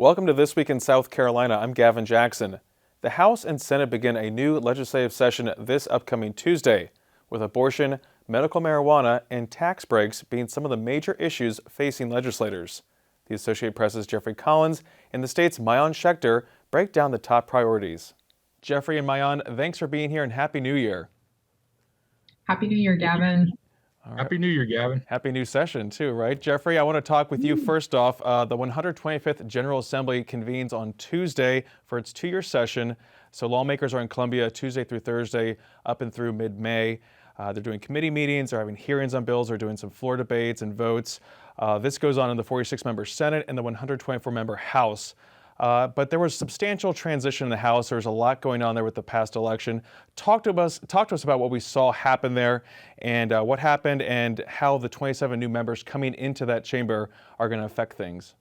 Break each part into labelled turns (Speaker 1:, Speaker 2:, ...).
Speaker 1: Welcome to This Week in South Carolina. I'm Gavin Jackson. The House and Senate begin a new legislative session this upcoming Tuesday, with abortion, medical marijuana, and tax breaks being some of the major issues facing legislators. The Associated Press's Jeffrey Collins and the state's Maayan Schechter break down the top priorities. Jeffrey and Maayan, thanks for being here and Happy New Year.
Speaker 2: Happy New Year, Gavin.
Speaker 1: Right.
Speaker 3: Happy New Year, Gavin.
Speaker 1: Happy new session too, right? Jeffrey, I want to talk with you first off. The 125th General Assembly convenes on Tuesday for its two-year session. So lawmakers are in Columbia Tuesday through Thursday up and through mid-May. They're doing committee meetings, they're having hearings on bills, they're doing some floor debates and votes. This goes on in the 46-member Senate and the 124-member House. But there was substantial transition in the House. There was a lot going on there with the past election. Talk to us about what we saw happen there and what happened and how the 27 new members coming into that chamber are going to affect things.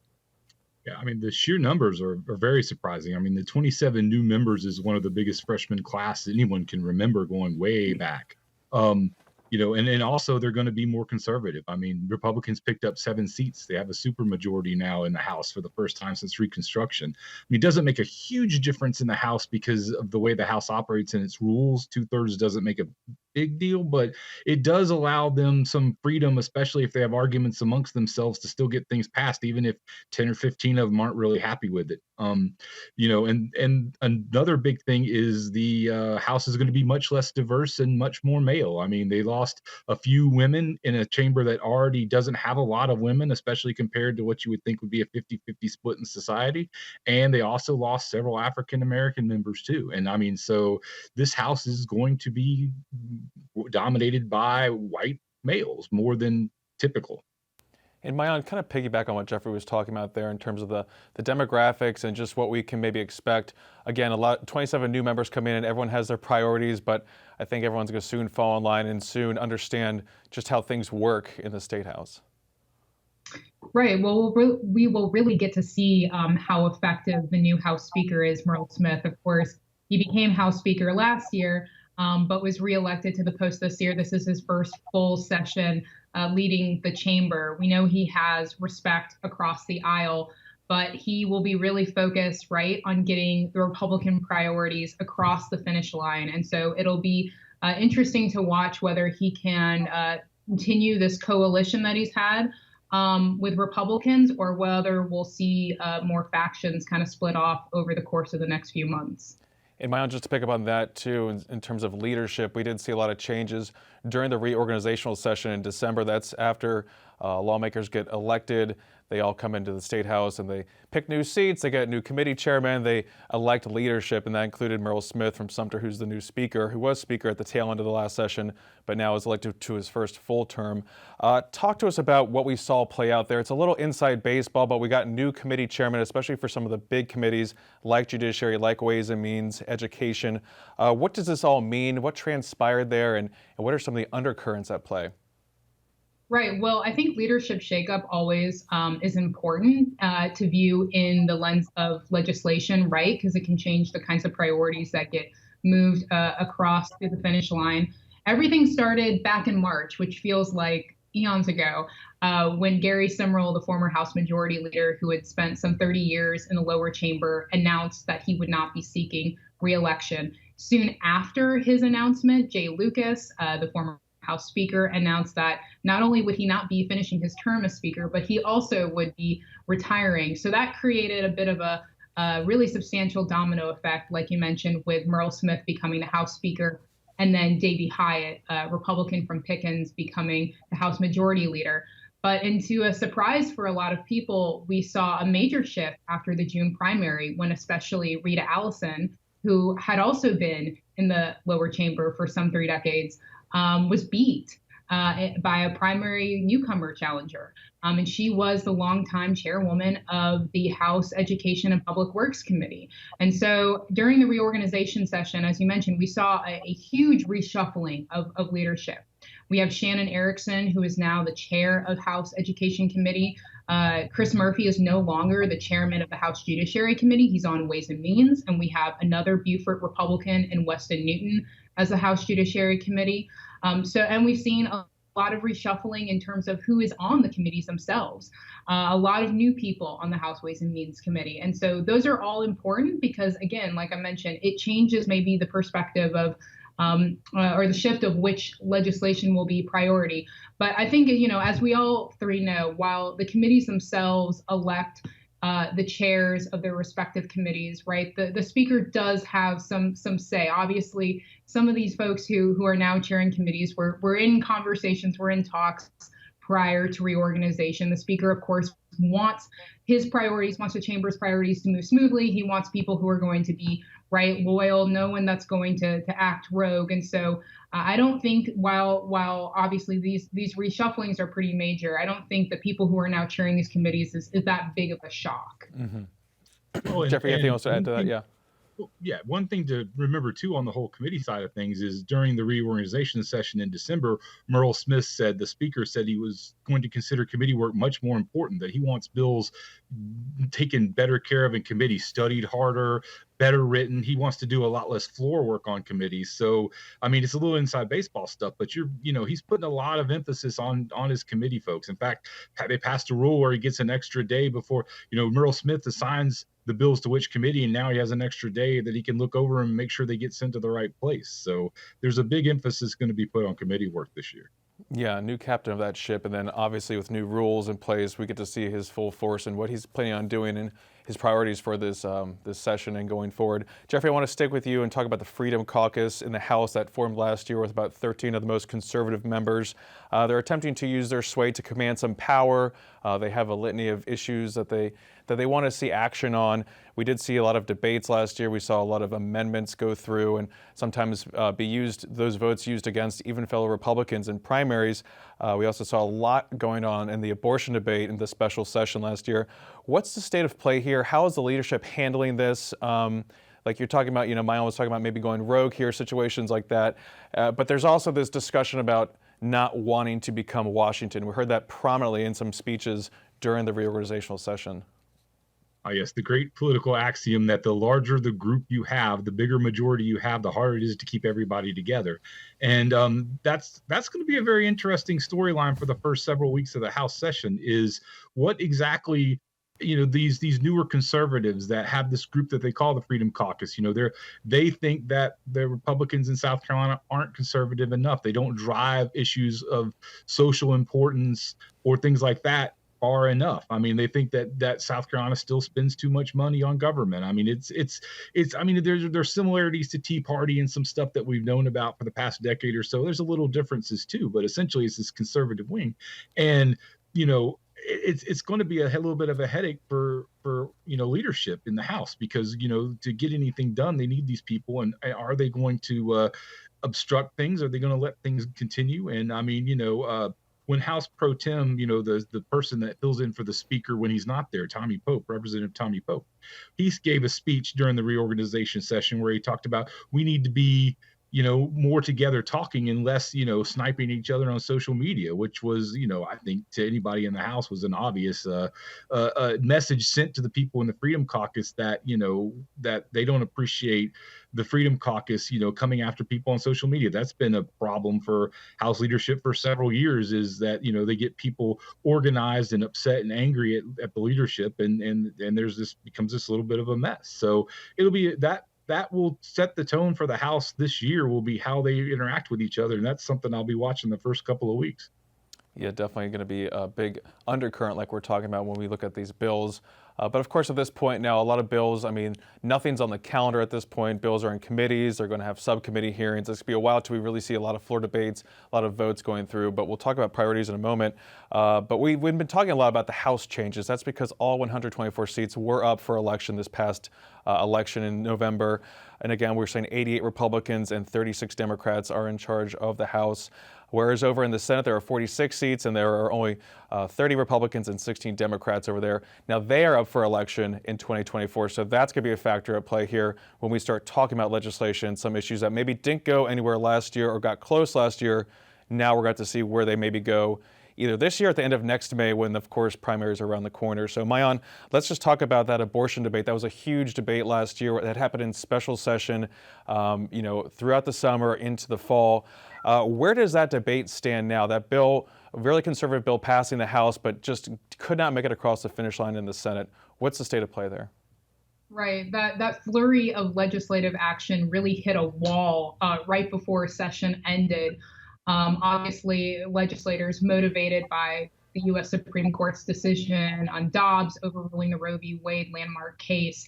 Speaker 3: Yeah, I mean, the sheer numbers are very surprising. I mean, the 27 new members is one of the biggest freshman class anyone can remember going way back. And also they're going to be more conservative. I mean, Republicans picked up 7 seats. They have a supermajority now in the House for the first time since Reconstruction. I mean, it doesn't make a huge difference in the House because of the way the House operates and its rules. 2/3 doesn't make a big deal, but it does allow them some freedom, especially if they have arguments amongst themselves, to still get things passed, even if 10 or 15 of them aren't really happy with it. And another big thing is the House is going to be much less diverse and much more male. I mean, they lost a few women in a chamber that already doesn't have a lot of women, especially compared to what you would think would be a 50-50 split in society. And they also lost several African American members too. And I mean, so this House is going to be dominated by white males more than typical.
Speaker 1: And Maayan, kind of piggyback on what Jeffrey was talking about there in terms of the demographics and just what we can maybe expect. Again, 27 new members come in and everyone has their priorities, but I think everyone's going to soon fall in line and soon understand just how things work in the State House.
Speaker 2: Right. Well, we will really get to see how effective the new House Speaker is, Merle Smith. Of course, he became House Speaker last year, but was reelected to the post this year. This is his first full session leading the chamber. We know he has respect across the aisle, but he will be really focused, right, on getting the Republican priorities across the finish line. And so it'll be interesting to watch whether he can continue this coalition that he's had with Republicans, or whether we'll see more factions kind of split off over the course of the next few months.
Speaker 1: And Maayan, just to pick up on that too, in terms of leadership, we did see a lot of changes during the reorganizational session in December. That's after lawmakers get elected. They all come into the State House and they pick new seats. They get new committee chairmen. They elect leadership, and that included Merle Smith from Sumter, who's the new speaker, who was speaker at the tail end of the last session, but now is elected to his first full term. Talk to us about what we saw play out there. It's a little inside baseball, but we got new committee chairmen, especially for some of the big committees like Judiciary, like Ways and Means, Education. What does this all mean? What transpired there, and what are some of the undercurrents at play?
Speaker 2: Right. Well, I think leadership shakeup always is important to view in the lens of legislation, right? Because it can change the kinds of priorities that get moved across through the finish line. Everything started back in March, which feels like eons ago, when Gary Simrel, the former House Majority Leader who had spent some 30 years in the lower chamber, announced that he would not be seeking re-election. Soon after his announcement, Jay Lucas, the former House Speaker, announced that not only would he not be finishing his term as Speaker, but he also would be retiring. So that created a bit of a really substantial domino effect, like you mentioned, with Merle Smith becoming the House Speaker, and then Davey Hyatt, a Republican from Pickens, becoming the House Majority Leader. But into a surprise for a lot of people, we saw a major shift after the June primary, when especially Rita Allison, who had also been in the lower chamber for some 3 decades, was beat by a primary newcomer challenger. And she was the longtime chairwoman of the House Education and Public Works Committee. And so during the reorganization session, as you mentioned, we saw a huge reshuffling of leadership. We have Shannon Erickson, who is now the chair of House Education Committee. Chris Murphy is no longer the chairman of the House Judiciary Committee. He's on Ways and Means. And we have another Beaufort Republican in Weston Newton as the House Judiciary Committee. And we've seen a lot of reshuffling in terms of who is on the committees themselves. A lot of new people on the House Ways and Means Committee. And so those are all important because, again, like I mentioned, it changes maybe the perspective of or the shift of which legislation will be priority. But I think, as we all three know, while the committees themselves elect the chairs of their respective committees, right? The speaker does have some say. Obviously, some of these folks who are now chairing committees were in conversations, we're in talks prior to reorganization. The speaker, of course, wants his priorities, wants the chamber's priorities to move smoothly. He wants people who are going to be loyal, no one that's going to act rogue. And so I don't think, while obviously these reshufflings are pretty major, I don't think the people who are now chairing these committees is that big of a shock.
Speaker 3: Oh,
Speaker 1: Jeffrey, anything else to add to that? Yeah.
Speaker 3: Yeah, one thing to remember too on the whole committee side of things is during the reorganization session in December, Merle Smith said, the speaker said, he was going to consider committee work much more important, that he wants bills taken better care of in committee, studied harder, better written. He wants to do a lot less floor work on committees. So, I mean, it's a little inside baseball stuff, but he's putting a lot of emphasis on his committee folks. In fact, they passed a rule where he gets an extra day before, Merle Smith assigns the bills to which committee, and now he has an extra day that he can look over and make sure they get sent to the right place. So there's a big emphasis going to be put on committee work this year.
Speaker 1: Yeah, new captain of that ship, and then obviously with new rules in place, we get to see his full force and what he's planning on doing and his priorities for this this session and going forward. Jeffrey, I want to stick with you and talk about the Freedom Caucus in the House that formed last year with about 13 of the most conservative members. They're attempting to use their sway to command some power. They have a litany of issues that they want to see action on. We did see a lot of debates last year. We saw a lot of amendments go through and sometimes those votes used against even fellow Republicans in primaries. We also saw a lot going on in the abortion debate in the special session last year. What's the state of play here? How is the leadership handling this? Like you're talking about, Maayan was talking about maybe going rogue here, situations like that. But there's also this discussion about not wanting to become Washington. We heard that prominently in some speeches during the reorganizational session.
Speaker 3: Yes, the great political axiom that the larger the group you have, the bigger majority you have, the harder it is to keep everybody together. And that's going to be a very interesting storyline for the first several weeks of the House session, is what exactly, these newer conservatives that have this group that they call the Freedom Caucus, they think that the Republicans in South Carolina aren't conservative enough. They don't drive issues of social importance or things like that far enough. I mean, they think that South Carolina still spends too much money on government. I mean, there's similarities to Tea Party and some stuff that we've known about for the past decade or so. There's a little differences too, but essentially it's this conservative wing. And, it's going to be a little bit of a headache for leadership in the House, because, to get anything done, they need these people. And are they going to obstruct things? Are they going to let things continue? And I mean, when House Pro Tem, the person that fills in for the speaker when he's not there, Representative Tommy Pope, he gave a speech during the reorganization session where he talked about we need to be, more together talking and less, sniping each other on social media, which was, I think to anybody in the House was an obvious message sent to the people in the Freedom Caucus that, that they don't appreciate the Freedom Caucus, coming after people on social media. That's been a problem for House leadership for several years, is that, they get people organized and upset and angry at the leadership. And becomes this little bit of a mess. So it'll be that will set the tone for the House this year, will be how they interact with each other. And that's something I'll be watching the first couple of weeks.
Speaker 1: Yeah, definitely going to be a big undercurrent like we're talking about when we look at these bills. But of course, at this point now, a lot of bills, nothing's on the calendar at this point. Bills are in committees. They're going to have subcommittee hearings. It's going to be a while till we really see a lot of floor debates, a lot of votes going through. But we'll talk about priorities in a moment. But we've been talking a lot about the House changes. That's because all 124 seats were up for election this past election in November. And again, we're saying 88 Republicans and 36 Democrats are in charge of the House. Whereas over in the Senate, there are 46 seats and there are only 30 Republicans and 16 Democrats over there. Now they are up for election in 2024. So that's going to be a factor at play here when we start talking about legislation, some issues that maybe didn't go anywhere last year or got close last year. Now we're going to see where they maybe go either this year or at the end of next May when, of course, primaries are around the corner. So, Maayan, let's just talk about that abortion debate. That was a huge debate last year that happened in special session, throughout the summer into the fall. Where does that debate stand now? That bill, a really conservative bill passing the House, but just could not make it across the finish line in the Senate. What's the state of play there?
Speaker 2: Right. That flurry of legislative action really hit a wall right before session ended. Obviously, legislators motivated by the U.S. Supreme Court's decision on Dobbs overruling the Roe v. Wade landmark case.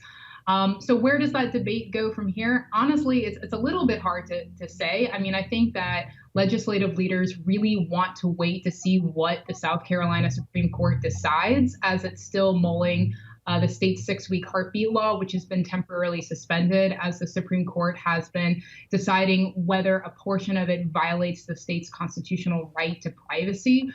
Speaker 2: So where does that debate go from here? Honestly, it's a little bit hard to say. I mean, I think that legislative leaders really want to wait to see what the South Carolina Supreme Court decides, as it's still mulling the state's 6-week heartbeat law, which has been temporarily suspended, as the Supreme Court has been deciding whether a portion of it violates the state's constitutional right to privacy.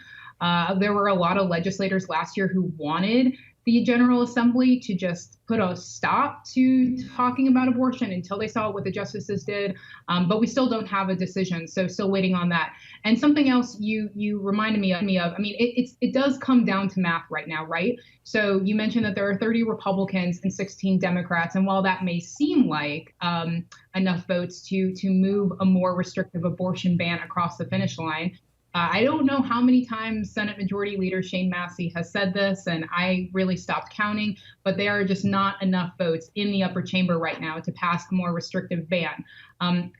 Speaker 2: There were a lot of legislators last year who wanted the General Assembly to just put a stop to talking about abortion until they saw what the justices did. But we still don't have a decision, so still waiting on that. And something else you reminded me of, I mean, it does come down to math right now, right? So you mentioned that there are 30 Republicans and 16 Democrats, and while that may seem like enough votes to move a more restrictive abortion ban across the finish line, I don't know how many times Senate Majority Leader Shane Massey has said this, and I really stopped counting, but there are just not enough votes in the upper chamber right now to pass a more restrictive ban.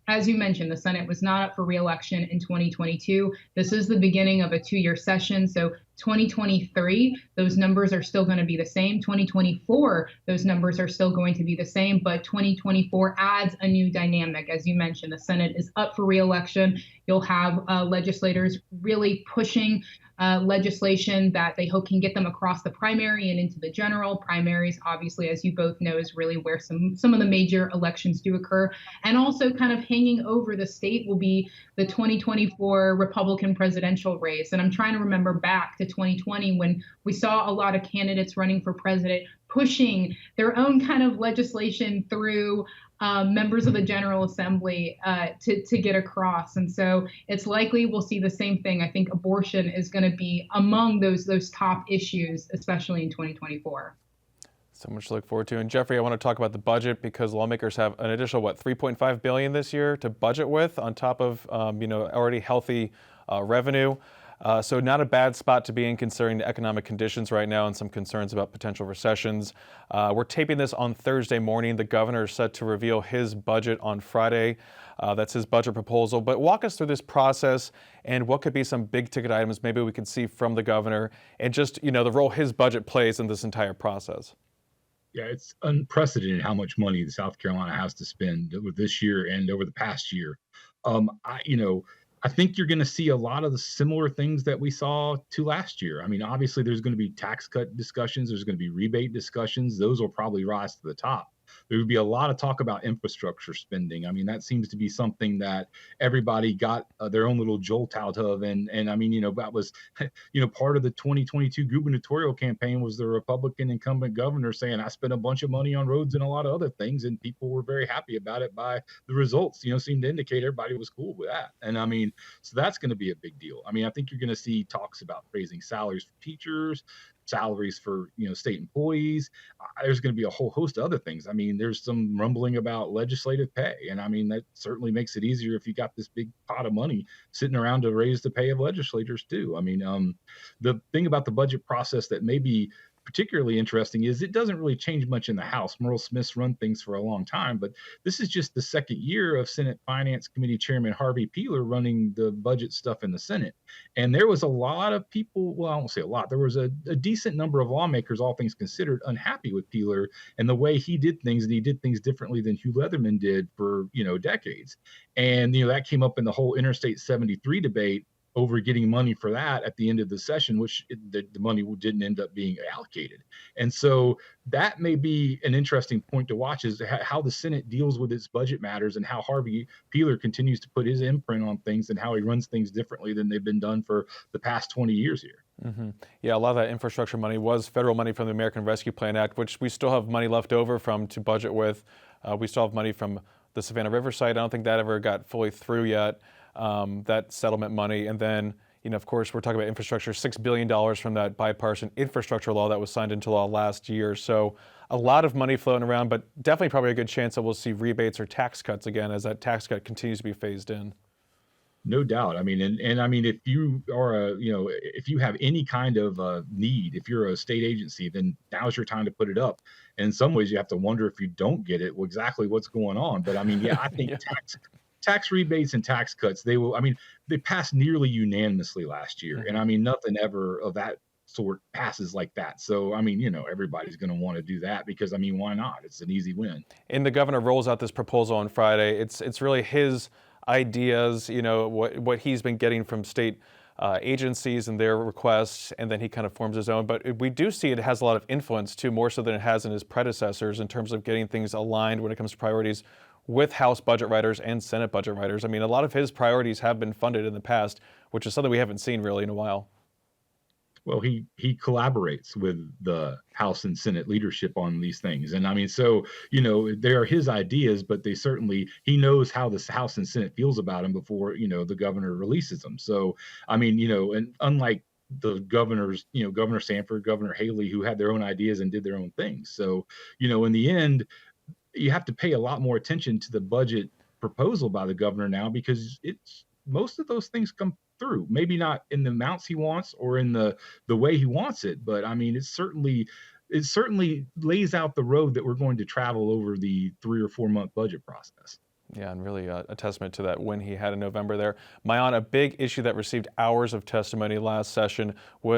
Speaker 2: As you mentioned, the Senate was not up for re-election in 2022. This is the beginning of a 2-year session, so 2023, those numbers are still going to be the same. 2024, those numbers are still going to be the same, but 2024 adds a new dynamic. As you mentioned, the Senate is up for re-election. You'll have legislators really pushing legislation that they hope can get them across the primary and into the general. Primaries, obviously, as you both know, is really where some of the major elections do occur. And also kind of hanging over the state will be the 2024 Republican presidential race. And I'm trying to remember back to 2020 when we saw a lot of candidates running for president pushing their own kind of legislation through members of the General Assembly to get across. And so it's likely we'll see the same thing. I think abortion is going to be among those top issues, especially in 2024.
Speaker 1: So much to look forward to. And Jeffrey, I want to talk about the budget because lawmakers have an additional, $3.5 billion this year to budget with on top of, already healthy revenue. So not a bad spot to be in considering the economic conditions right now and some concerns about potential recessions. We're taping this on Thursday morning. The governor is set to reveal his budget on Friday. That's his budget proposal. But walk us through this process and what could be some big ticket items maybe we could see from the governor and just, the role his budget plays in this entire process.
Speaker 3: Yeah, it's unprecedented how much money South Carolina has to spend over this year and over the past year. I think you're going to see a lot of the similar things that we saw to last year. I mean, obviously, there's going to be tax cut discussions. There's going to be rebate discussions. Those will probably rise to the top. There would be a lot of talk about infrastructure spending. I mean, that seems to be something that everybody got their own little jolt out of. And I mean, that was, part of the 2022 gubernatorial campaign was the Republican incumbent governor saying, I spent a bunch of money on roads and a lot of other things. And people were very happy about it by the results, seemed to indicate everybody was cool with that. And I mean, so that's going to be a big deal. I mean, I think you're going to see talks about raising salaries for teachers, salaries for state employees. There's going to be a whole host of other things. I mean, there's some rumbling about legislative pay, and I mean that certainly makes it easier if you got this big pot of money sitting around to raise the pay of legislators too. I mean, the thing about the budget process that may be particularly interesting is it doesn't really change much in the House. Merle Smith's run things for a long time, but this is just the second year of Senate Finance Committee Chairman Harvey Peeler running the budget stuff in the Senate. And there was a lot of people, well, I won't say a lot, there was a decent number of lawmakers, all things considered, unhappy with Peeler and the way he did things, and he did things differently than Hugh Leatherman did for, decades. And, that came up in the whole Interstate 73 debate over getting money for that at the end of the session, which the money didn't end up being allocated. And so that may be an interesting point to watch, is how the Senate deals with its budget matters and how Harvey Peeler continues to put his imprint on things and how he runs things differently than they've been done for the past 20 years here.
Speaker 1: Mm-hmm. Yeah, a lot of that infrastructure money was federal money from the American Rescue Plan Act, which we still have money left over from to budget with. We still have money from the Savannah River site. I don't think that ever got fully through yet. That settlement money. And then, Of course, we're talking about infrastructure, $6 billion from that bipartisan infrastructure law that was signed into law last year. So a lot of money floating around, but definitely probably a good chance that we'll see rebates or tax cuts again as that tax cut continues to be phased in.
Speaker 3: No doubt. I mean, and I mean, if you are if you have any kind of need, if you're a state agency, then now's your time to put it up. And in some ways, you have to wonder if you don't get it, well, exactly what's going on. But I mean, yeah, I think
Speaker 1: Yeah.
Speaker 3: tax rebates and tax cuts, they will. I mean, they passed nearly unanimously last year, and I mean, nothing ever of that sort passes like that. So I mean, everybody's going to want to do that because I mean, why not? It's an easy win.
Speaker 1: And the governor rolls out this proposal on Friday. It's really his ideas, what he's been getting from state agencies and their requests, and then he kind of forms his own. But we do see it has a lot of influence too, more so than it has in his predecessors in terms of getting things aligned when it comes to priorities with House budget writers and Senate budget writers. I mean, a lot of his priorities have been funded in the past, which is something we haven't seen really in a while.
Speaker 3: Well, he collaborates with the House and Senate leadership on these things, and I mean, so they are his ideas, but he knows how the House and Senate feels about him before the governor releases them. So I mean, and unlike the governors, Governor Sanford, Governor Haley, who had their own ideas and did their own things. So in the end, you have to pay a lot more attention to the budget proposal by the governor now because it's most of those things come through. Maybe not in the amounts he wants or in the way he wants it, but I mean, it certainly lays out the road that we're going to travel over the 3 or 4 month budget process.
Speaker 1: Yeah, and really a testament to that win he had in November there. Maayan, a big issue that received hours of testimony last session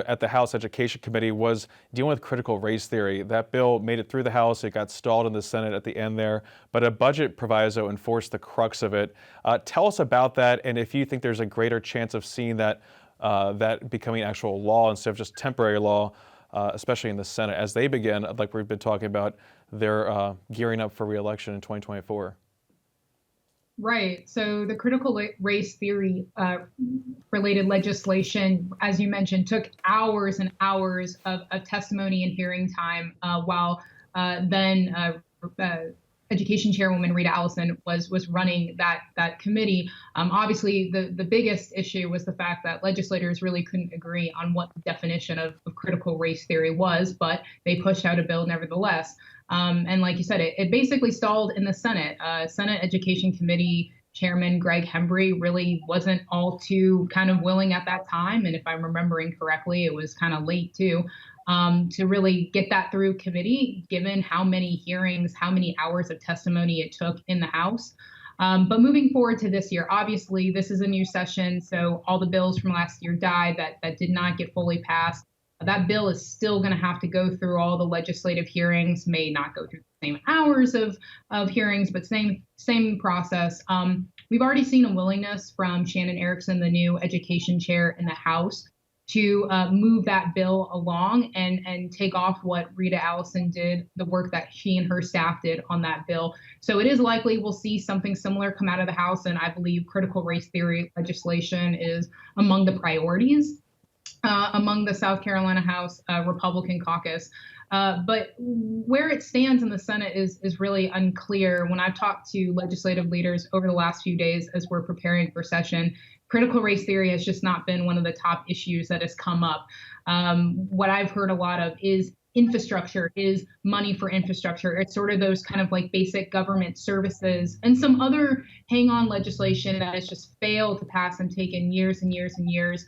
Speaker 1: at the House Education Committee was dealing with critical race theory. That bill made it through the House. It got stalled in the Senate at the end there, but a budget proviso enforced the crux of it. Tell us about that, and if you think there's a greater chance of seeing that becoming actual law instead of just temporary law, especially in the Senate, as they begin, like we've been talking about, they're gearing up for re-election in 2024.
Speaker 2: Right. So the critical race theory related legislation, as you mentioned, took hours and hours of testimony and hearing time while then Education Chairwoman Rita Allison was running that committee. Obviously, the biggest issue was the fact that legislators really couldn't agree on what the definition of critical race theory was, but they pushed out a bill nevertheless. And like you said, it basically stalled in the Senate. Senate Education Committee Chairman Greg Hembry really wasn't all too kind of willing at that time. And if I'm remembering correctly, it was kind of late too, to really get that through committee, given how many hearings, how many hours of testimony it took in the House. But moving forward to this year, obviously, this is a new session. So all the bills from last year died that did not get fully passed. That bill is still going to have to go through all the legislative hearings, may not go through the same hours of hearings, but same process. We've already seen a willingness from Shannon Erickson, the new education chair in the House, to move that bill along and take off what Rita Allison did, the work that she and her staff did on that bill. So it is likely we'll see something similar come out of the House, and I believe critical race theory legislation is among the priorities among the South Carolina House Republican caucus. But where it stands in the Senate is really unclear. When I've talked to legislative leaders over the last few days as we're preparing for session, critical race theory has just not been one of the top issues that has come up. What I've heard a lot of is infrastructure, is money for infrastructure. It's sort of those kind of like basic government services and some other hang-on legislation that has just failed to pass and taken years and years and years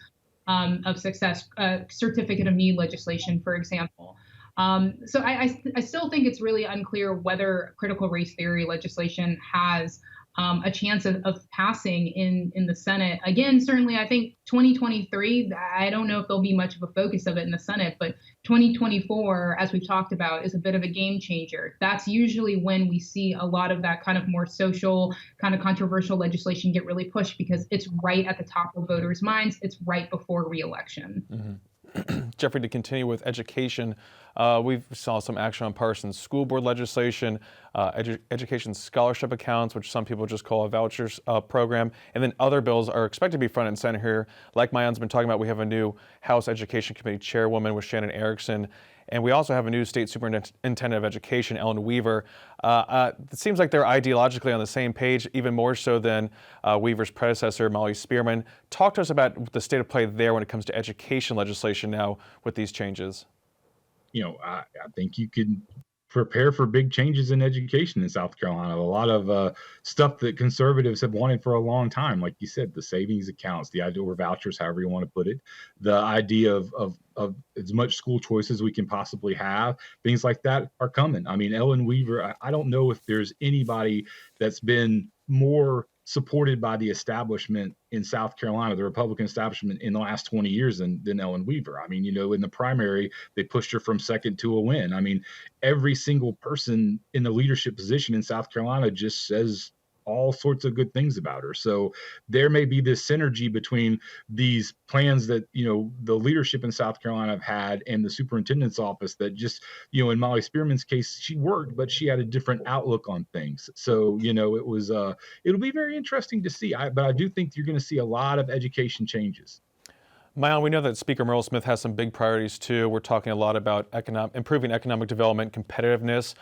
Speaker 2: of success, certificate of need legislation, for example. So I still think it's really unclear whether critical race theory legislation has a chance of passing in the Senate. Again, certainly I think 2023, I don't know if there'll be much of a focus of it in the Senate, but 2024, as we've talked about, is a bit of a game changer. That's usually when we see a lot of that kind of more social, kind of controversial legislation get really pushed because it's right at the top of voters' minds. It's right before re-election.
Speaker 1: Mm-hmm. Jeffrey, to continue with education, we saw some action on partisan school board legislation, education scholarship accounts, which some people just call a vouchers program, and then other bills are expected to be front and center here. Like Maayan's been talking about, we have a new House Education Committee chairwoman with Shannon Erickson, And we also have a new state superintendent of education, Ellen Weaver. It seems like they're ideologically on the same page, even more so than Weaver's predecessor, Molly Spearman. Talk to us about the state of play there when it comes to education legislation now with these changes.
Speaker 3: I think you could prepare for big changes in education in South Carolina. A lot of stuff that conservatives have wanted for a long time, like you said, the savings accounts, the idea or vouchers, however you want to put it, the idea of as much school choice as we can possibly have, things like that are coming. I mean, Ellen Weaver, I don't know if there's anybody that's been more supported by the establishment in South Carolina, the Republican establishment in the last 20 years than Ellen Weaver. I mean, in the primary, they pushed her from second to a win. I mean, every single person in the leadership position in South Carolina just says all sorts of good things about her. So there may be this synergy between these plans that, the leadership in South Carolina have had and the superintendent's office that just, in Molly Spearman's case, she worked, but she had a different outlook on things. So, it'll be very interesting to see. But I do think you're going to see a lot of education changes.
Speaker 1: Maayan, we know that Speaker Merle Smith has some big priorities too. We're talking a lot about improving economic development, competitiveness,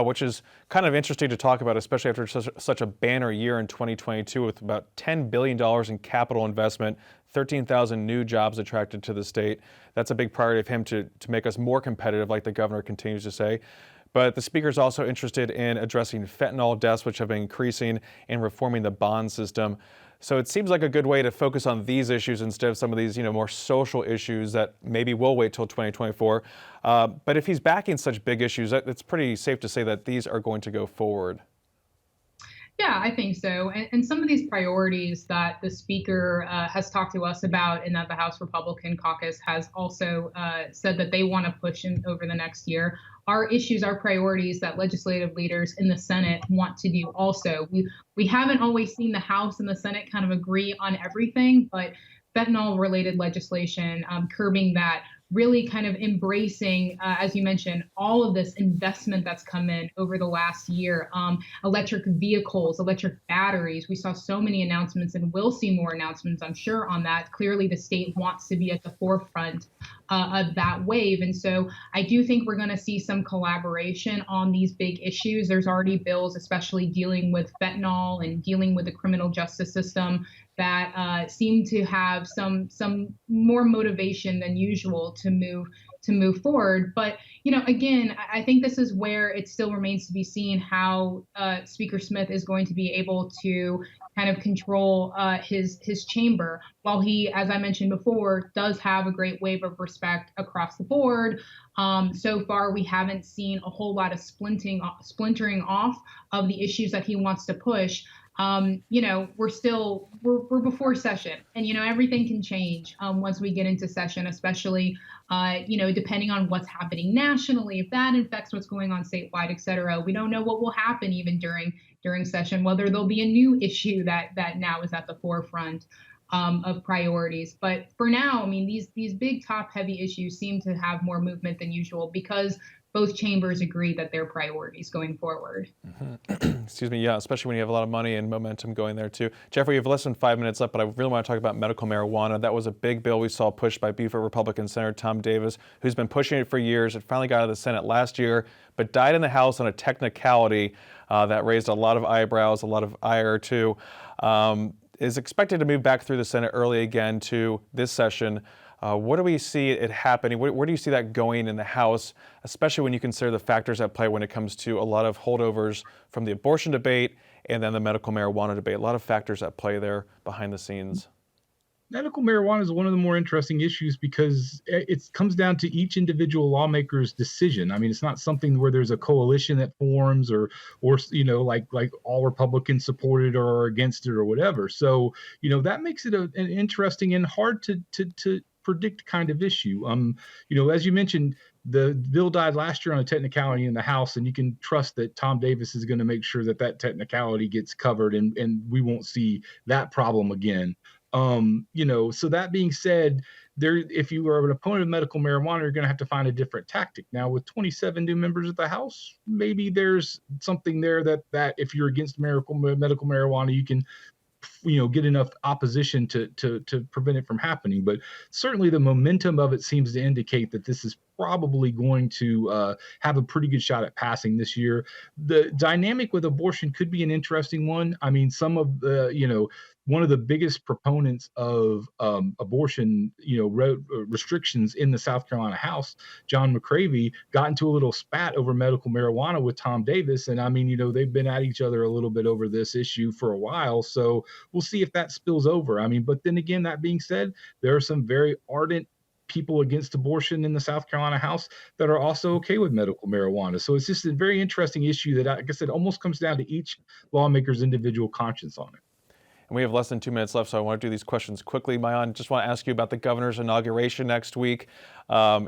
Speaker 1: which is kind of interesting to talk about, especially after such a banner year in 2022 with about $10 billion in capital investment, 13,000 new jobs attracted to the state. That's a big priority of him to make us more competitive, like the governor continues to say. But the speaker is also interested in addressing fentanyl deaths, which have been increasing, and reforming the bond system. So it seems like a good way to focus on these issues instead of some of these, more social issues that maybe will wait till 2024. But if he's backing such big issues, it's pretty safe to say that these are going to go forward.
Speaker 2: Yeah, I think so. And some of these priorities that the speaker has talked to us about and that the House Republican caucus has also said that they want to push in over the next year are issues, are priorities that legislative leaders in the Senate want to do also. We haven't always seen the House and the Senate kind of agree on everything, but fentanyl-related legislation, curbing that, really kind of embracing, as you mentioned, all of this investment that's come in over the last year. Electric vehicles, electric batteries. We saw so many announcements and will see more announcements, I'm sure, on that. Clearly, the state wants to be at the forefront of that wave. And so I do think we're going to see some collaboration on these big issues. There's already bills, especially dealing with fentanyl and dealing with the criminal justice system, that seem to have some more motivation than usual to move forward. But again, I think this is where it still remains to be seen how Speaker Smith is going to be able to kind of control his chamber. While he, as I mentioned before, does have a great wave of respect across the board, so far we haven't seen a whole lot of splintering off of the issues that he wants to push. We're before session, and everything can change once we get into session, especially depending on what's happening nationally, if that affects what's going on statewide, et cetera. We don't know what will happen even during session, whether there'll be a new issue that now is at the forefront of priorities. But for now, I mean, these big top heavy issues seem to have more movement than usual because both chambers agree that they're priorities going forward.
Speaker 1: Mm-hmm. Excuse me, yeah, especially when you have a lot of money and momentum going there too. Jeffrey, you have less than 5 minutes left, but I really want to talk about medical marijuana. That was a big bill we saw pushed by Beaufort Republican Senator Tom Davis, who's been pushing it for years. It finally got out of the Senate last year, but died in the House on a technicality that raised a lot of eyebrows, a lot of ire too. Is expected to move back through the Senate early again to this session. What do we see it happening? Where do you see that going in the House, especially when you consider the factors at play when it comes to a lot of holdovers from the abortion debate and then the medical marijuana debate? A lot of factors at play there behind the scenes.
Speaker 3: Medical marijuana is one of the more interesting issues because it comes down to each individual lawmaker's decision. I mean, it's not something where there's a coalition that forms or like all Republicans support it or are against it or whatever. So, that makes it an interesting and hard to predict kind of issue. As you mentioned, the bill died last year on a technicality in the House, and you can trust that Tom Davis is going to make sure that technicality gets covered and we won't see that problem again. So that being said, if you are an opponent of medical marijuana, you're going to have to find a different tactic. Now, with 27 new members of the House, maybe there's something there that if you're against medical marijuana, you can get enough opposition to prevent it from happening. But certainly the momentum of it seems to indicate that this is probably going to have a pretty good shot at passing this year. The dynamic with abortion could be an interesting one. I mean, some of the, one of the biggest proponents of abortion, restrictions in the South Carolina House, John McCravey, got into a little spat over medical marijuana with Tom Davis. And I mean, they've been at each other a little bit over this issue for a while. So we'll see if that spills over. I mean, but then again, that being said, there are some very ardent people against abortion in the South Carolina House that are also okay with medical marijuana. So it's just a very interesting issue that, like I said, almost comes down to each lawmaker's individual conscience on it.
Speaker 1: And we have less than 2 minutes left, so I want to do these questions quickly. Maayan, just want to ask you about the governor's inauguration next week.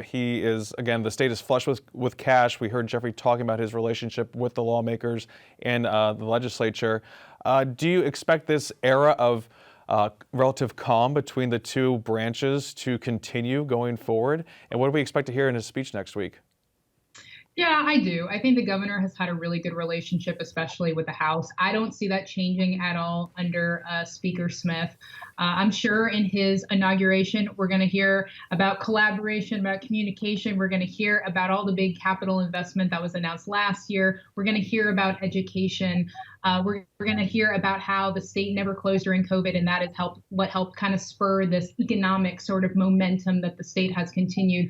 Speaker 1: He is, again, the state is flush with cash. We heard Jeffrey talking about his relationship with the lawmakers and the legislature. Do you expect this era of relative calm between the two branches to continue going forward? And what do we expect to hear in his speech next week?
Speaker 2: Yeah, I do. I think the governor has had a really good relationship, especially with the House. I don't see that changing at all under Speaker Smith. I'm sure in his inauguration, we're going to hear about collaboration, about communication. We're going to hear about all the big capital investment that was announced last year. We're going to hear about education. We're going to hear about how the state never closed during COVID, and that is what helped kind of spur this economic sort of momentum that the state has continued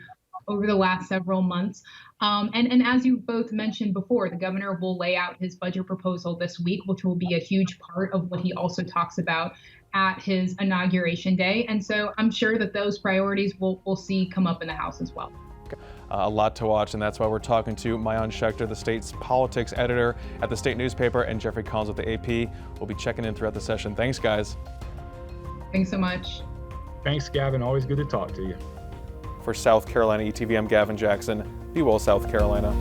Speaker 2: over the last several months. And as you both mentioned before, the governor will lay out his budget proposal this week, which will be a huge part of what he also talks about at his inauguration day. And so I'm sure that those priorities we'll see come up in the House as well.
Speaker 1: A lot to watch, and that's why we're talking to Maayan Schechter, the state's politics editor at the state newspaper, and Jeffrey Collins with the AP. We'll be checking in throughout the session. Thanks, guys.
Speaker 2: Thanks so much.
Speaker 3: Thanks, Gavin. Always good to talk to you.
Speaker 1: For South Carolina ETV, I'm Gavin Jackson. Be well, South Carolina.